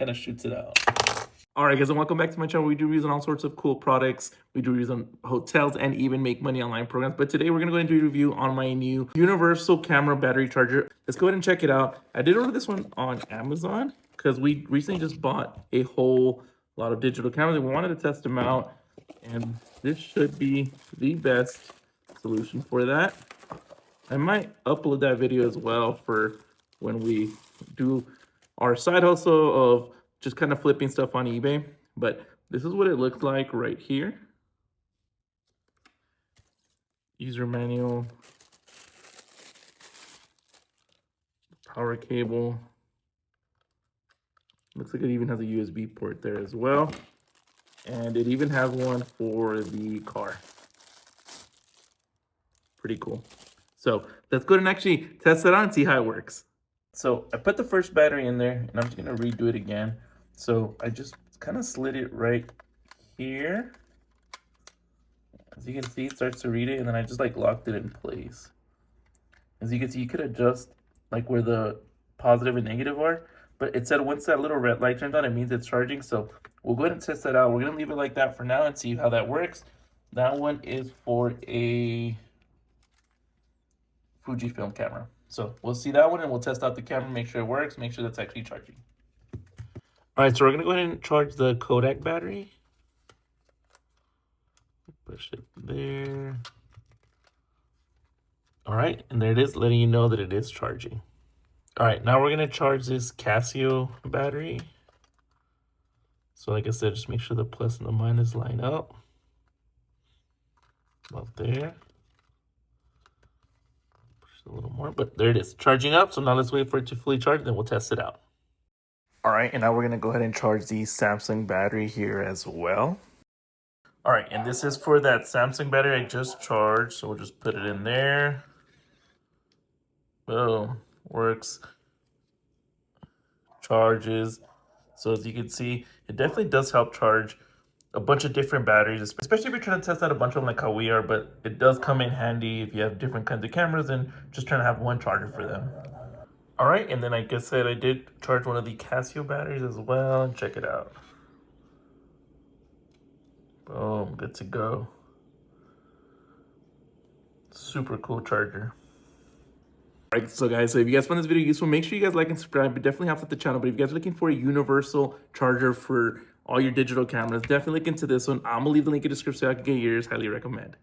kind of shoots it out. All right, guys, and welcome back to my channel. We do reviews on all sorts of cool products. We do reviews on hotels and even make money online programs. But today we're going to go and do a review on my new universal camera battery charger. Let's go ahead and check it out. I did order this one on Amazon because we recently just bought a whole lot of digital cameras and we wanted to test them out. And this should be the best solution for that. I might upload that video as well for when we do our side hustle of just kind of flipping stuff on eBay. But this is what it looks like right here. User manual, power cable. Looks like it even has a USB port there as well. And it even has one for the car. Pretty cool. So let's go ahead and actually test it out and see how it works. So I put the first battery in there and I'm just gonna redo it again. So I just kind of slid it right here. As you can see, it starts to read it and then I just like locked it in place. As you can see, you could adjust like where the positive and negative are, but it said once that little red light turns on, it means it's charging. So we'll go ahead and test that out. We're gonna leave it like that for now and see how that works. That one is for a Fujifilm camera. So we'll see that one and we'll test out the camera, make sure it works, make sure that's actually charging. All right, so we're gonna go ahead and charge the Kodak battery. Push it there. All right, and there it is, letting you know that it is charging. All right, now we're gonna charge this Casio battery. So like I said, just make sure the plus and the minus line up. About there. A little more, but there it is, charging up. So now let's wait for it to fully charge, then we'll test it out. All right, and now we're gonna go ahead and charge the Samsung battery here as well. All right, and this is for that Samsung battery I just charged, so we'll just put it in there. Boom, works, charges. So as you can see, it definitely does help charge a bunch of different batteries, especially if you're trying to test out a bunch of them like how we are, but it does come in handy if you have different kinds of cameras and just trying to have one charger for them. All right, and then like I said, I did charge one of the Casio batteries as well, and check it out. Boom, good to go. Super cool charger. All right, so guys, so if you guys found this video useful, make sure you guys like and subscribe. It definitely helps out the channel. But if you guys are looking for a universal charger for all your digital cameras, definitely look into this one. I'm gonna leave the link in the description so I can get yours. Highly recommend.